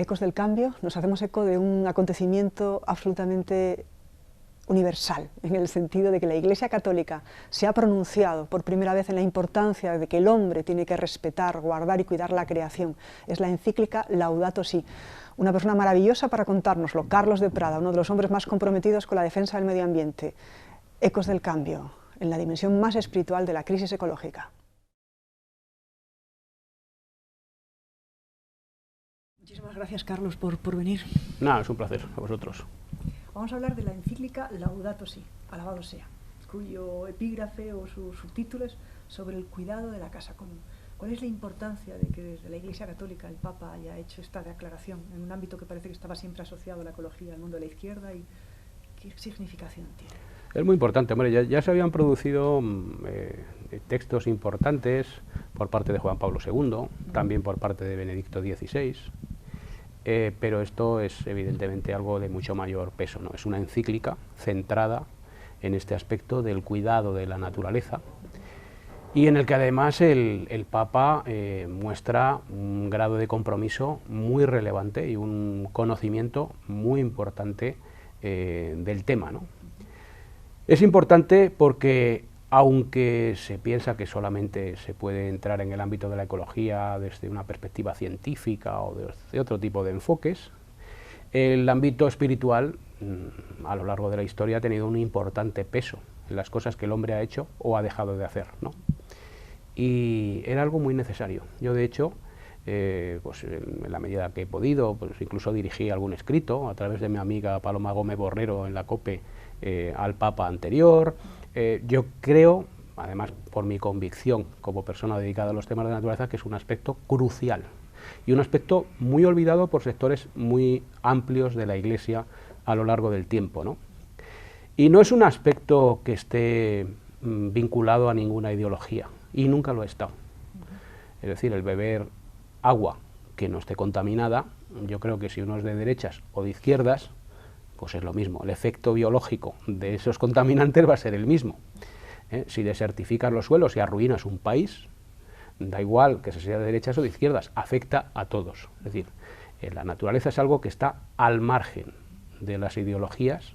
Ecos del Cambio nos hacemos eco de un acontecimiento absolutamente universal, en el sentido de que la Iglesia Católica se ha pronunciado por primera vez en la importancia de que el hombre tiene que respetar, guardar y cuidar la creación. Es la encíclica Laudato Si. Una persona maravillosa para contárnoslo, Carlos de Prada, uno de los hombres más comprometidos con la defensa del medio ambiente. Ecos del Cambio, en la dimensión más espiritual de la crisis ecológica. Muchísimas gracias, Carlos, por venir. Nada, es un placer, a vosotros. Vamos a hablar de la encíclica Laudato Si, alabado sea, cuyo epígrafe o su subtítulo es sobre el cuidado de la casa común. ¿Cuál es la importancia de que desde la Iglesia Católica el Papa haya hecho esta declaración en un ámbito que parece que estaba siempre asociado a la ecología, al mundo de la izquierda, y qué significación tiene? Es muy importante, hombre, ya se habían producido textos importantes por parte de Juan Pablo II, también por parte de Benedicto XVI, pero esto es evidentemente algo de mucho mayor peso, ¿no? Es una encíclica centrada en este aspecto del cuidado de la naturaleza y en el que además el Papa muestra un grado de compromiso muy relevante y un conocimiento muy importante del tema, ¿no? Es importante porque, aunque se piensa que solamente se puede entrar en el ámbito de la ecología desde una perspectiva científica o desde otro tipo de enfoques, el ámbito espiritual a lo largo de la historia ha tenido un importante peso en las cosas que el hombre ha hecho o ha dejado de hacer, ¿no? Y era algo muy necesario. Yo, de hecho, pues en la medida que he podido, pues incluso dirigí algún escrito a través de mi amiga Paloma Gómez Borrero en la COPE al Papa anterior. Yo creo, además por mi convicción como persona dedicada a los temas de la naturaleza, que es un aspecto crucial y un aspecto muy olvidado por sectores muy amplios de la Iglesia a lo largo del tiempo, ¿no? Y no es un aspecto que esté vinculado a ninguna ideología, y nunca lo ha estado. Es decir, el beber agua que no esté contaminada, yo creo que si uno es de derechas o de izquierdas, pues es lo mismo. El efecto biológico de esos contaminantes va a ser el mismo. Si desertificas los suelos y arruinas un país, da igual que se sea de derechas o de izquierdas, afecta a todos. Es decir, la naturaleza es algo que está al margen de las ideologías.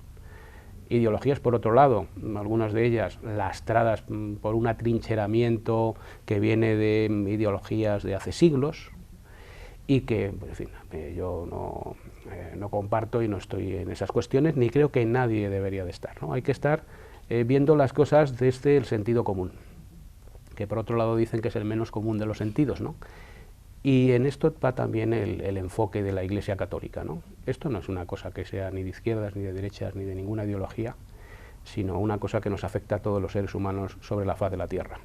Ideologías, por otro lado, algunas de ellas lastradas por un atrincheramiento que viene de ideologías de hace siglos y que, pues, en fin, yo no comparto y no estoy en esas cuestiones, ni creo que nadie debería de estar, ¿no? Hay que estar viendo las cosas desde el sentido común, que por otro lado dicen que es el menos común de los sentidos, ¿no? Y en esto va también el enfoque de la Iglesia Católica, ¿no? Esto no es una cosa que sea ni de izquierdas, ni de derechas, ni de ninguna ideología, sino una cosa que nos afecta a todos los seres humanos sobre la faz de la Tierra.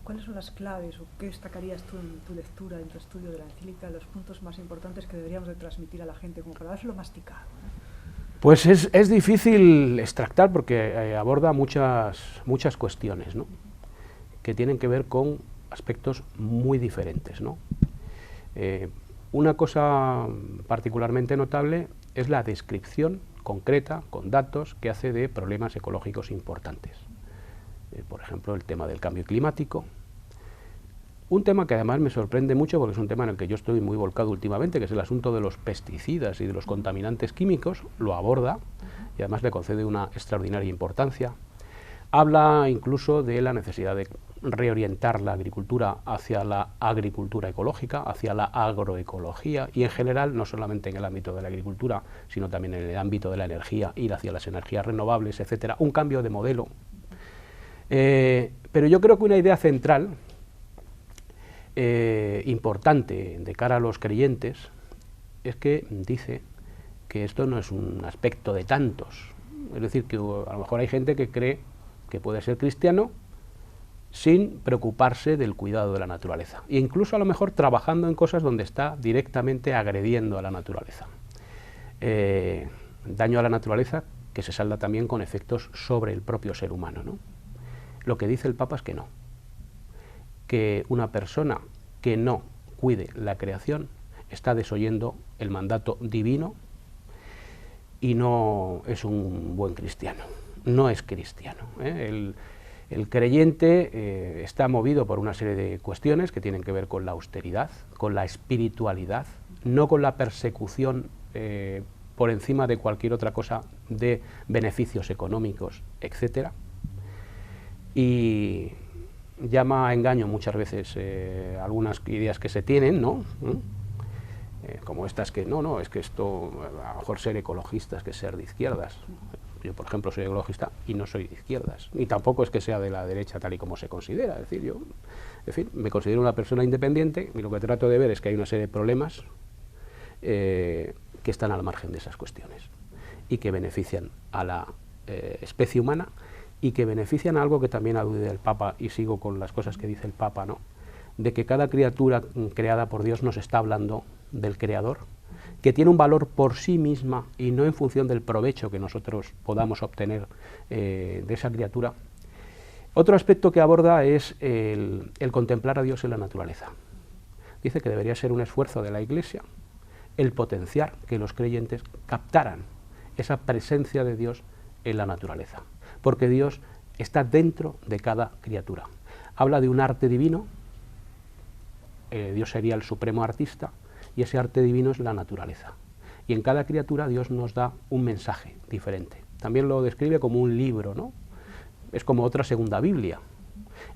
¿Cuáles son las claves o qué destacarías tú en tu lectura, en tu estudio de la encíclica, los puntos más importantes que deberíamos de transmitir a la gente, como para dárselo masticado? Pues es difícil extractar porque aborda muchas cuestiones, ¿no?, que tienen que ver con aspectos muy diferentes, ¿no? Una cosa particularmente notable es la descripción concreta, con datos, que hace de problemas ecológicos importantes. Por ejemplo, el tema del cambio climático, un tema que además me sorprende mucho porque es un tema en el que yo estoy muy volcado últimamente, que es el asunto de los pesticidas y de los contaminantes químicos. Lo aborda y además le concede una extraordinaria importancia. Habla incluso de la necesidad de reorientar la agricultura hacia la agricultura ecológica, hacia la agroecología, y en general, no solamente en el ámbito de la agricultura, sino también en el ámbito de la energía, ir hacia las energías renovables, etcétera, un cambio de modelo. Pero yo creo que una idea central, importante de cara a los creyentes, es que dice que esto no es un aspecto de tantos. Es decir, que a lo mejor hay gente que cree que puede ser cristiano sin preocuparse del cuidado de la naturaleza, e incluso a lo mejor trabajando en cosas donde está directamente agrediendo a la naturaleza. Daño a la naturaleza que se salda también con efectos sobre el propio ser humano, ¿no? Lo que dice el Papa es que una persona que no cuide la creación está desoyendo el mandato divino y no es un buen cristiano, no es cristiano, ¿eh? El creyente está movido por una serie de cuestiones que tienen que ver con la austeridad, con la espiritualidad, no con la persecución por encima de cualquier otra cosa de beneficios económicos, etcétera, y llama a engaño muchas veces algunas ideas que se tienen, ¿no? Como estas que no, es que esto, a lo mejor ser ecologista es que ser de izquierdas. Yo, por ejemplo, soy ecologista y no soy de izquierdas, ni tampoco es que sea de la derecha tal y como se considera. Es decir, yo, en fin, me considero una persona independiente y lo que trato de ver es que hay una serie de problemas que están al margen de esas cuestiones y que benefician a la especie humana y que benefician a algo que también alude el Papa, y sigo con las cosas que dice el Papa, ¿no? De que cada criatura creada por Dios nos está hablando del Creador, que tiene un valor por sí misma y no en función del provecho que nosotros podamos obtener de esa criatura. Otro aspecto que aborda es el contemplar a Dios en la naturaleza. Dice que debería ser un esfuerzo de la Iglesia el potenciar que los creyentes captaran esa presencia de Dios en la naturaleza, porque Dios está dentro de cada criatura. Habla de un arte divino, Dios sería el supremo artista, y ese arte divino es la naturaleza. Y en cada criatura Dios nos da un mensaje diferente. También lo describe como un libro, ¿no? Es como otra segunda Biblia.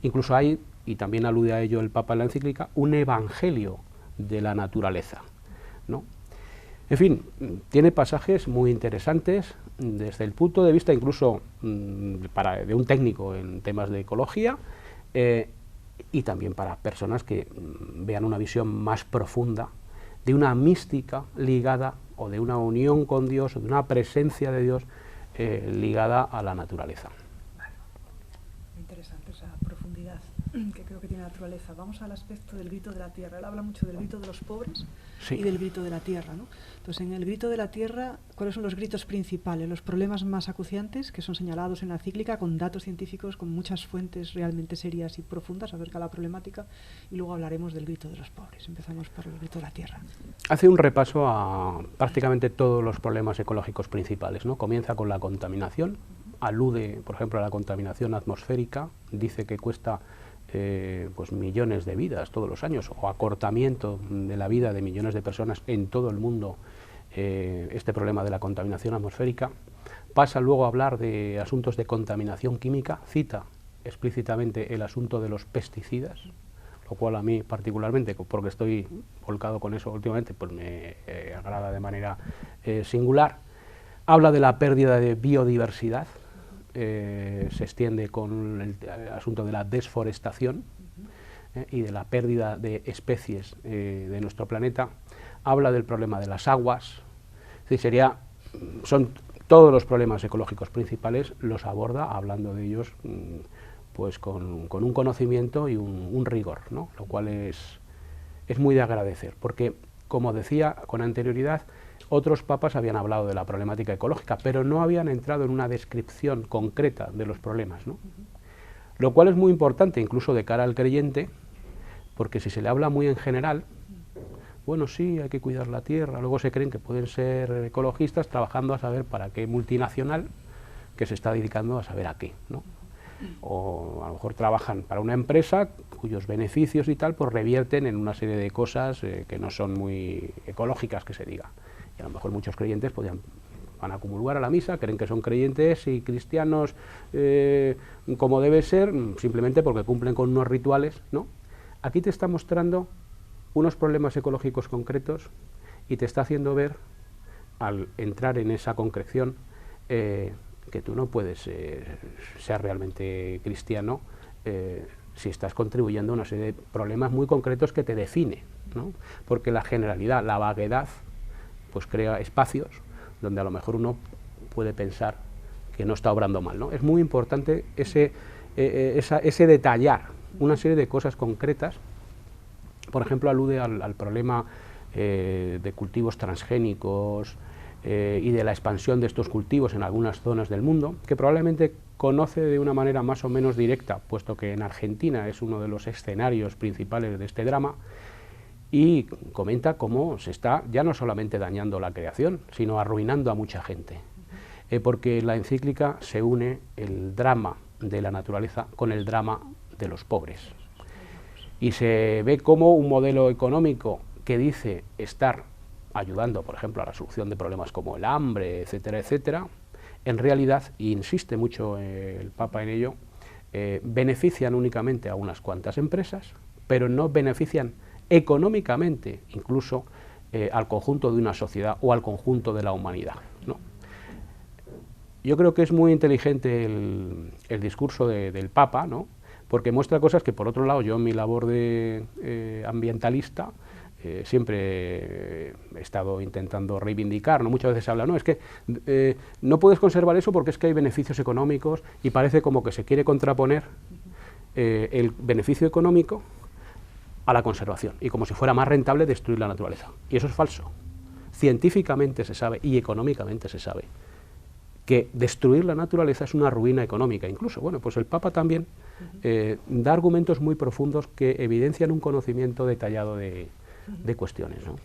Incluso hay, y también alude a ello el Papa en la encíclica, un evangelio de la naturaleza, ¿no? En fin, tiene pasajes muy interesantes desde el punto de vista incluso de un técnico en temas de ecología, y también para personas que vean una visión más profunda de una mística ligada, o de una unión con Dios, o de una presencia de Dios ligada a la naturaleza. Vale. Muy interesante esa profundidad que creo que tiene la naturaleza. Vamos al aspecto del grito de la tierra. Él habla mucho del grito de los pobres, sí, y del grito de la tierra, ¿no? Entonces, en el grito de la tierra, ¿cuáles son los gritos principales, los problemas más acuciantes que son señalados en la encíclica con datos científicos, con muchas fuentes realmente serias y profundas acerca de la problemática? Y luego hablaremos del grito de los pobres. Empezamos por el grito de la tierra. Hace un repaso a prácticamente todos los problemas ecológicos principales, ¿no? Comienza con la contaminación, alude, por ejemplo, a la contaminación atmosférica, dice que cuesta pues millones de vidas todos los años, o acortamiento de la vida de millones de personas en todo el mundo, este problema de la contaminación atmosférica. Pasa luego a hablar de asuntos de contaminación química, cita explícitamente el asunto de los pesticidas, lo cual a mí particularmente, porque estoy volcado con eso últimamente, pues me agrada de manera singular. Habla de la pérdida de biodiversidad, se extiende con el asunto de la desforestación y de la pérdida de especies de nuestro planeta. Habla del problema de las aguas, es decir, son todos los problemas ecológicos principales, los aborda hablando de ellos pues con un conocimiento y un rigor, ¿no? Lo cual es muy de agradecer, porque, como decía con anterioridad, otros papas habían hablado de la problemática ecológica, pero no habían entrado en una descripción concreta de los problemas, ¿no? Lo cual es muy importante, incluso de cara al creyente, porque si se le habla muy en general, bueno, sí, hay que cuidar la tierra, luego se creen que pueden ser ecologistas trabajando a saber para qué multinacional que se está dedicando a saber a qué, ¿no? O a lo mejor trabajan para una empresa cuyos beneficios y tal pues revierten en una serie de cosas que no son muy ecológicas, que se diga. Y a lo mejor muchos creyentes van a comulgar a la misa, creen que son creyentes y cristianos como debe ser, simplemente porque cumplen con unos rituales, ¿no? Aquí te está mostrando unos problemas ecológicos concretos y te está haciendo ver, al entrar en esa concreción, que tú no puedes ser realmente cristiano si estás contribuyendo a una serie de problemas muy concretos que te define, ¿no? Porque la generalidad, la vaguedad, pues crea espacios donde a lo mejor uno puede pensar que no está obrando mal, ¿no? Es muy importante ese detallar una serie de cosas concretas. Por ejemplo, alude al problema de cultivos transgénicos y de la expansión de estos cultivos en algunas zonas del mundo, que probablemente conoce de una manera más o menos directa, puesto que en Argentina es uno de los escenarios principales de este drama, y comenta cómo se está ya no solamente dañando la creación, sino arruinando a mucha gente, porque en la encíclica se une el drama de la naturaleza con el drama de los pobres, y se ve como un modelo económico que dice estar ayudando, por ejemplo, a la solución de problemas como el hambre, etcétera, etcétera, en realidad, y insiste mucho el Papa en ello, benefician únicamente a unas cuantas empresas, pero no benefician económicamente incluso al conjunto de una sociedad o al conjunto de la humanidad, ¿no? Yo creo que es muy inteligente el discurso del Papa, ¿no? Porque muestra cosas que, por otro lado, yo en mi labor de ambientalista siempre he estado intentando reivindicar, ¿no? Muchas veces se habla, no, es que no puedes conservar eso porque es que hay beneficios económicos, y parece como que se quiere contraponer el beneficio económico a la conservación, y como si fuera más rentable destruir la naturaleza. Y eso es falso. Científicamente se sabe y económicamente se sabe que destruir la naturaleza es una ruina económica. Incluso, bueno, pues el Papa también da argumentos muy profundos que evidencian un conocimiento detallado de cuestiones, ¿no?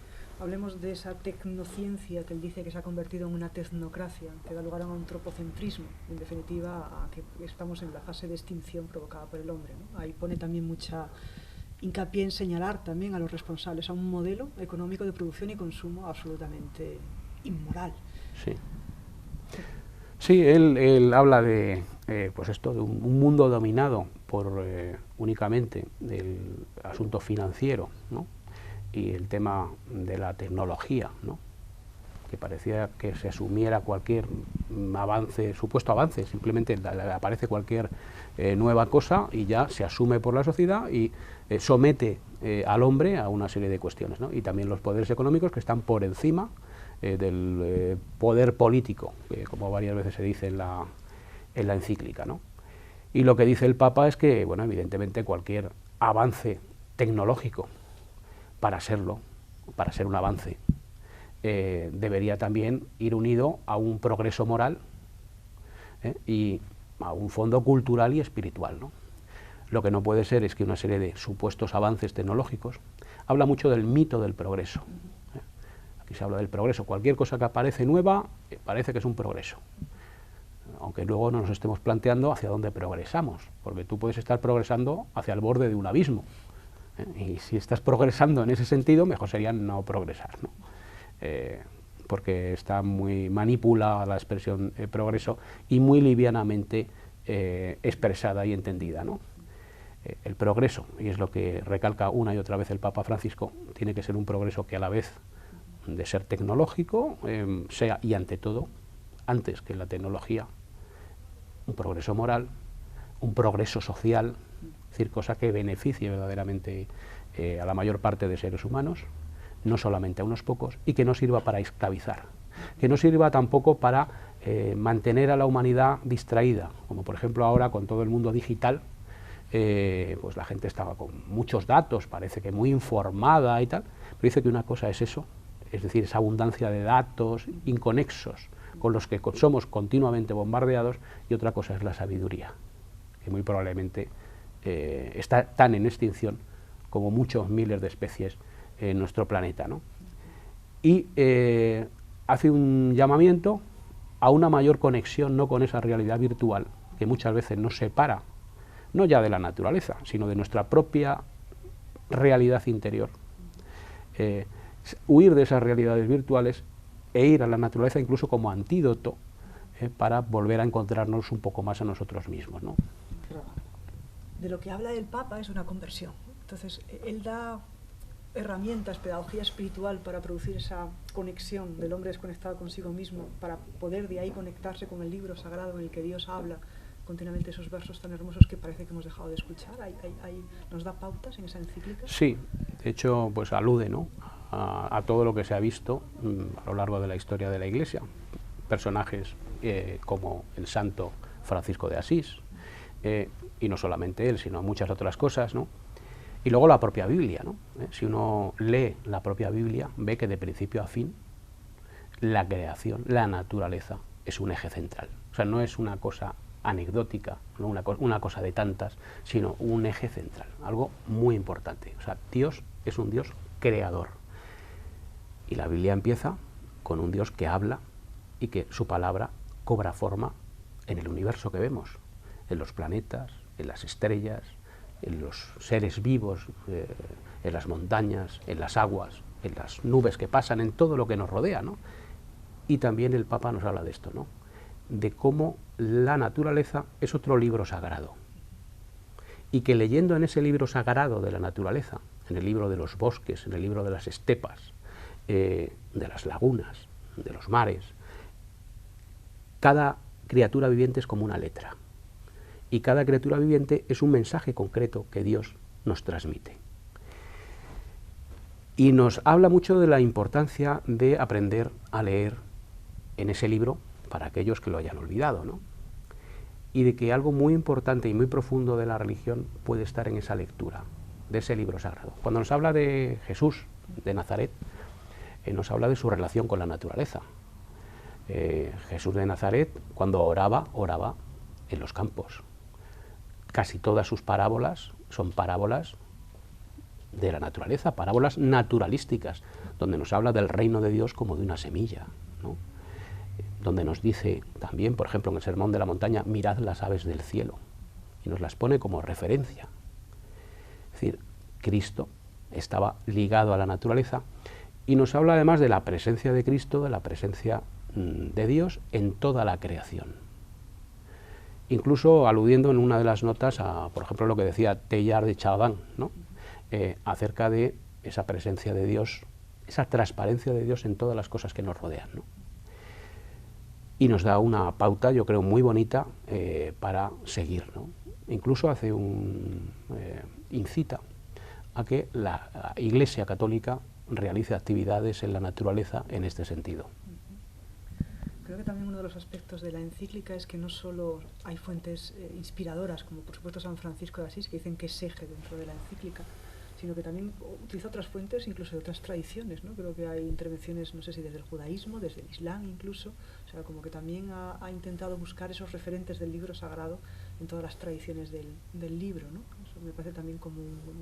Hablemos de esa tecnociencia que él dice que se ha convertido en una tecnocracia, que da lugar a un antropocentrismo, en definitiva a que estamos en la fase de extinción provocada por el hombre, ¿no? Ahí pone también mucha hincapié en señalar también a los responsables, a un modelo económico de producción y consumo absolutamente inmoral. Sí. Sí, él habla de, pues esto, de un mundo dominado por únicamente el asunto financiero, ¿no? Y el tema de la tecnología, ¿no? Que parecía que se asumiera cualquier avance, supuesto avance, simplemente aparece cualquier nueva cosa y ya se asume por la sociedad y somete al hombre a una serie de cuestiones, ¿no? Y también los poderes económicos que están por encima del poder político, como varias veces se dice en la encíclica, ¿no? Y lo que dice el Papa es que, bueno, evidentemente cualquier avance tecnológico, para serlo, para ser un avance, debería también ir unido a un progreso moral y a un fondo cultural y espiritual, ¿no? Lo que no puede ser es que una serie de supuestos avances tecnológicos, habla mucho del mito del progreso. Aquí se habla del progreso, cualquier cosa que aparece nueva parece que es un progreso, aunque luego no nos estemos planteando hacia dónde progresamos, porque tú puedes estar progresando hacia el borde de un abismo, y si estás progresando en ese sentido, mejor sería no progresar, ¿no? Porque está muy manipulada la expresión progreso y muy livianamente expresada y entendida, ¿no? El progreso, y es lo que recalca una y otra vez el Papa Francisco, tiene que ser un progreso que a la vez de ser tecnológico sea, y ante todo, antes que la tecnología, un progreso moral, un progreso social, es decir, cosa que beneficie verdaderamente a la mayor parte de seres humanos, no solamente a unos pocos, y que no sirva para esclavizar, que no sirva tampoco para mantener a la humanidad distraída, como por ejemplo ahora con todo el mundo digital, pues la gente estaba con muchos datos, parece que muy informada y tal, pero dice que una cosa es eso, es decir, esa abundancia de datos inconexos con los que somos continuamente bombardeados, y otra cosa es la sabiduría, que muy probablemente está tan en extinción como muchos miles de especies en nuestro planeta, ¿no? Y hace un llamamiento a una mayor conexión, no con esa realidad virtual que muchas veces nos separa, no ya de la naturaleza, sino de nuestra propia realidad interior. Huir de esas realidades virtuales e ir a la naturaleza incluso como antídoto para volver a encontrarnos un poco más a nosotros mismos, ¿no? De lo que habla el Papa es una conversión. Entonces, él da herramientas, pedagogía espiritual para producir esa conexión del hombre desconectado consigo mismo, para poder de ahí conectarse con el libro sagrado en el que Dios habla continuamente, esos versos tan hermosos que parece que hemos dejado de escuchar. ¿Nos da pautas en esa encíclica? Sí, de hecho, pues alude, ¿no?, a todo lo que se ha visto a lo largo de la historia de la Iglesia. Personajes como el santo Francisco de Asís, y no solamente él, sino muchas otras cosas, ¿no? Y luego la propia Biblia, ¿no? Si uno lee la propia Biblia, ve que de principio a fin la creación, la naturaleza, es un eje central. O sea, no es una cosa anecdótica, no una cosa de tantas, sino un eje central, algo muy importante. O sea, Dios es un Dios creador. Y la Biblia empieza con un Dios que habla y que su palabra cobra forma en el universo que vemos, en los planetas, en las estrellas, en los seres vivos, en las montañas, en las aguas, en las nubes que pasan, en todo lo que nos rodea, ¿no? Y también el Papa nos habla de esto, ¿no? De cómo la naturaleza es otro libro sagrado. Y que leyendo en ese libro sagrado de la naturaleza, en el libro de los bosques, en el libro de las estepas, de las lagunas, de los mares, cada criatura viviente es como una letra. Y cada criatura viviente es un mensaje concreto que Dios nos transmite. Y nos habla mucho de la importancia de aprender a leer en ese libro para aquellos que lo hayan olvidado, ¿no? Y de que algo muy importante y muy profundo de la religión puede estar en esa lectura de ese libro sagrado. Cuando nos habla de Jesús de Nazaret, nos habla de su relación con la naturaleza. Jesús de Nazaret, cuando oraba en los campos. Casi todas sus parábolas son parábolas de la naturaleza, parábolas naturalísticas, donde nos habla del reino de Dios como de una semilla, ¿no? Donde nos dice también, por ejemplo, en el Sermón de la Montaña, mirad las aves del cielo, y nos las pone como referencia. Es decir, Cristo estaba ligado a la naturaleza, y nos habla además de la presencia de Cristo, de la presencia de Dios en toda la creación. Incluso aludiendo en una de las notas a, por ejemplo, lo que decía Teilhard de Chardin, ¿no? Acerca de esa presencia de Dios, esa transparencia de Dios en todas las cosas que nos rodean, ¿no? Y nos da una pauta, yo creo, muy bonita para seguir, ¿no? Incluso incita a que la Iglesia Católica realice actividades en la naturaleza en este sentido. Creo que también uno de los aspectos de la encíclica es que no solo hay fuentes inspiradoras, como por supuesto San Francisco de Asís, que dicen que es eje dentro de la encíclica, sino que también utiliza otras fuentes, incluso de otras tradiciones, ¿no? Creo que hay intervenciones, no sé si desde el judaísmo, desde el islam incluso, o sea, como que también ha intentado buscar esos referentes del libro sagrado en todas las tradiciones del libro, ¿no? Eso me parece también como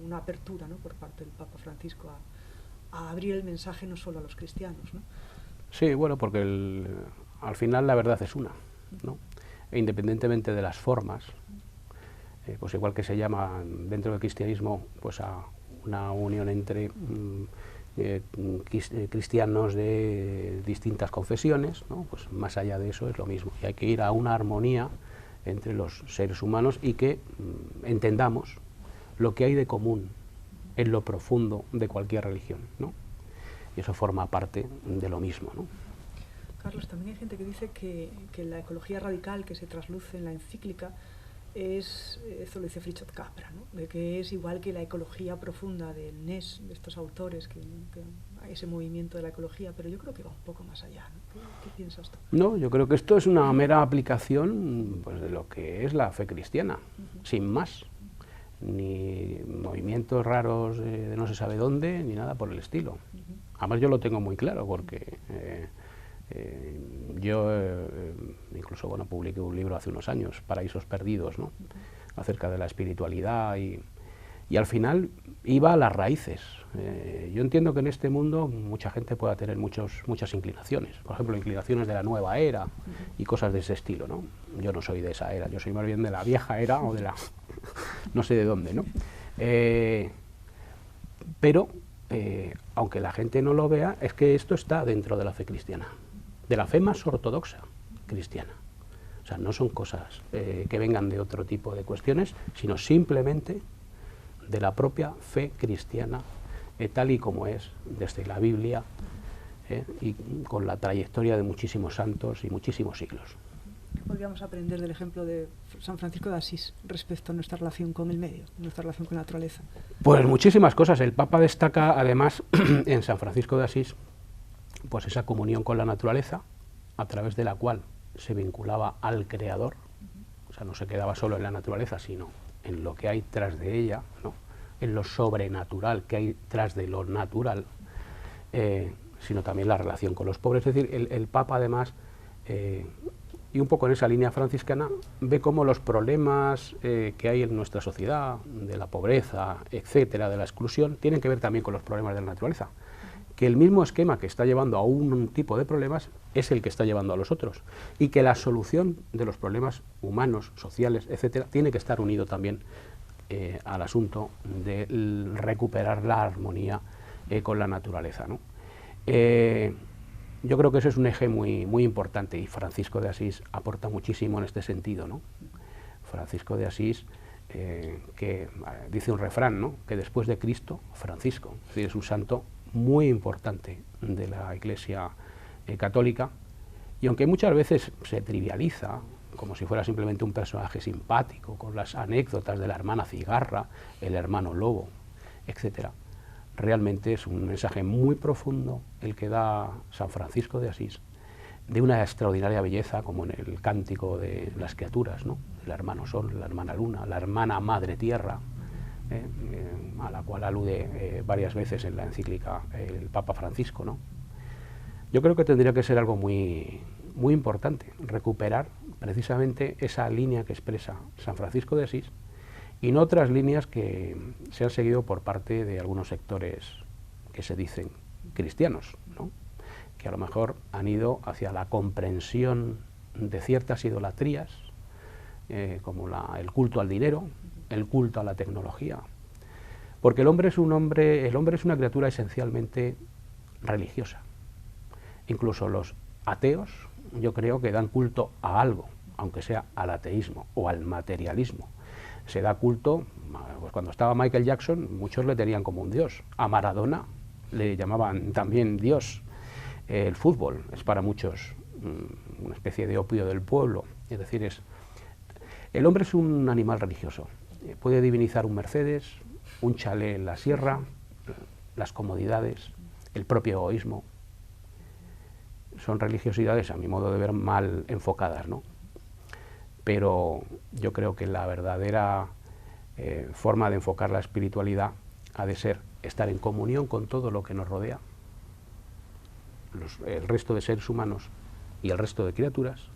una apertura, ¿no? Por parte del Papa Francisco a abrir el mensaje no solo a los cristianos, ¿no? Sí, bueno, porque al final la verdad es una, ¿no? E independientemente de las formas, pues igual que se llama dentro del cristianismo pues a una unión entre cristianos de distintas confesiones, ¿no? Pues más allá de eso es lo mismo, y hay que ir a una armonía entre los seres humanos y que entendamos lo que hay de común en lo profundo de cualquier religión, ¿no? Y eso forma parte de lo mismo, ¿no? Carlos, también hay gente que dice que la ecología radical que se trasluce en la encíclica es, eso lo dice Fritjof Capra, ¿no? De que es igual que la ecología profunda del NES, de estos autores, que hay ese movimiento de la ecología, pero yo creo que va un poco más allá, ¿no? ¿Qué piensas tú? No, yo creo que esto es una mera aplicación pues, de lo que es la fe cristiana, sin más. Ni movimientos raros de no se sabe dónde, ni nada por el estilo. Además yo lo tengo muy claro, porque yo incluso bueno, publiqué un libro hace unos años, Paraísos Perdidos, ¿no? Acerca de la espiritualidad y al final iba a las raíces. Yo entiendo que en este mundo mucha gente pueda tener muchas inclinaciones, por ejemplo inclinaciones de la nueva era y cosas de ese estilo, ¿no? Yo no soy de esa era, yo soy más bien de la vieja era o de la no sé de dónde, ¿no? Pero aunque la gente no lo vea, es que esto está dentro de la fe cristiana, de la fe más ortodoxa cristiana. O sea, no son cosas que vengan de otro tipo de cuestiones, sino simplemente de la propia fe cristiana, tal y como es desde la Biblia y con la trayectoria de muchísimos santos y muchísimos siglos. ¿Qué podríamos aprender del ejemplo de San Francisco de Asís respecto a nuestra relación con el medio, nuestra relación con la naturaleza? Pues muchísimas cosas. El Papa destaca además en San Francisco de Asís pues esa comunión con la naturaleza a través de la cual se vinculaba al Creador, o sea, no se quedaba solo en la naturaleza, sino en lo que hay tras de ella, ¿no? En lo sobrenatural que hay tras de lo natural, sino también la relación con los pobres. Es decir, el Papa además, y un poco en esa línea franciscana, ve cómo los problemas que hay en nuestra sociedad, de la pobreza, etcétera, de la exclusión, tienen que ver también con los problemas de la naturaleza. Que el mismo esquema que está llevando a un tipo de problemas es el que está llevando a los otros, y que la solución de los problemas humanos, sociales, etcétera, tiene que estar unido también al asunto de recuperar la armonía con la naturaleza, ¿no? Yo creo que ese es un eje muy importante, y Francisco de Asís aporta muchísimo en este sentido, ¿no? Francisco de Asís, que dice un refrán, ¿no?, que después de Cristo, Francisco, es decir, es un santo muy importante de la Iglesia católica, y aunque muchas veces se trivializa, como si fuera simplemente un personaje simpático, con las anécdotas de la hermana cigarra, el hermano lobo, etcétera, realmente es un mensaje muy profundo el que da San Francisco de Asís, de una extraordinaria belleza, como en el cántico de las criaturas, ¿no?, el hermano sol, la hermana luna, la hermana madre tierra, a la cual alude varias veces en la encíclica el Papa Francisco, ¿no? Yo creo que tendría que ser algo muy importante, recuperar precisamente esa línea que expresa San Francisco de Asís, y no otras líneas que se han seguido por parte de algunos sectores que se dicen cristianos, ¿no?, que a lo mejor han ido hacia la comprensión de ciertas idolatrías, como el culto al dinero, el culto a la tecnología, porque el hombre es una criatura esencialmente religiosa. Incluso los ateos, yo creo que dan culto a algo, aunque sea al ateísmo o al materialismo. Se da culto, pues cuando estaba Michael Jackson, muchos le tenían como un dios. A Maradona le llamaban también dios. El fútbol es para muchos una especie de opio del pueblo. Es decir, el hombre es un animal religioso. Puede divinizar un Mercedes, un chalet en la sierra, las comodidades, el propio egoísmo. Son religiosidades, a mi modo de ver, mal enfocadas, ¿no? Pero yo creo que la verdadera forma de enfocar la espiritualidad ha de ser estar en comunión con todo lo que nos rodea, el resto de seres humanos y el resto de criaturas,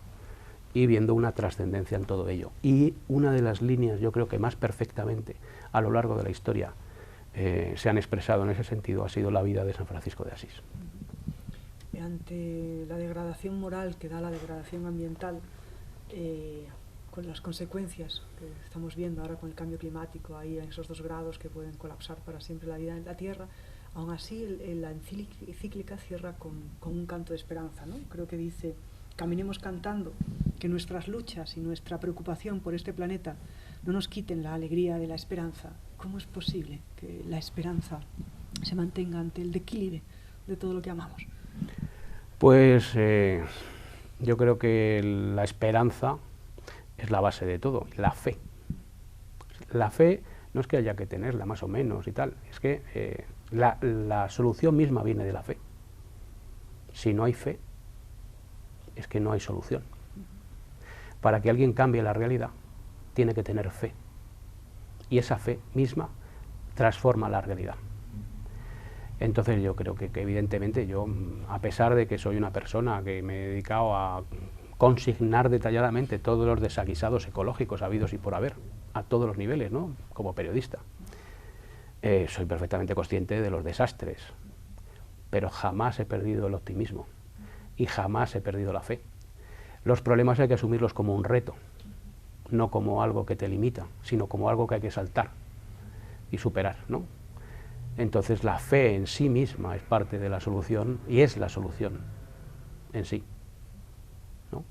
y viendo una trascendencia en todo ello. Y una de las líneas, yo creo que más perfectamente a lo largo de la historia se han expresado en ese sentido, ha sido la vida de San Francisco de Asís. Ante la degradación moral que da la degradación ambiental, con las consecuencias que estamos viendo ahora con el cambio climático, ahí en esos 2 grados que pueden colapsar para siempre la vida en la Tierra, aún así la encíclica cierra con un canto de esperanza, ¿no? Creo que dice: caminemos cantando, que nuestras luchas y nuestra preocupación por este planeta no nos quiten la alegría de la esperanza. ¿Cómo es posible que la esperanza se mantenga ante el declive de todo lo que amamos? Pues yo creo que la esperanza es la base de todo, la fe. La fe no es que haya que tenerla más o menos y tal, es que la solución misma viene de la fe. Si no hay fe, es que no hay solución. Para que alguien cambie la realidad, tiene que tener fe. Y esa fe misma transforma la realidad. Entonces yo creo que evidentemente yo, a pesar de que soy una persona que me he dedicado a consignar detalladamente todos los desaguisados ecológicos habidos y por haber, a todos los niveles, ¿no?, como periodista, soy perfectamente consciente de los desastres, pero jamás he perdido el optimismo y jamás he perdido la fe. Los problemas hay que asumirlos como un reto, no como algo que te limita, sino como algo que hay que saltar y superar, ¿no? Entonces la fe en sí misma es parte de la solución y es la solución en sí, ¿no?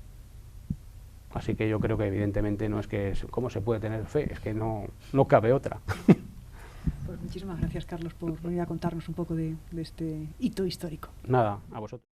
Así que yo creo que evidentemente no es que cómo se puede tener fe, es que no cabe otra. Pues muchísimas gracias, Carlos, por venir a contarnos un poco de este hito histórico. Nada, a vosotros.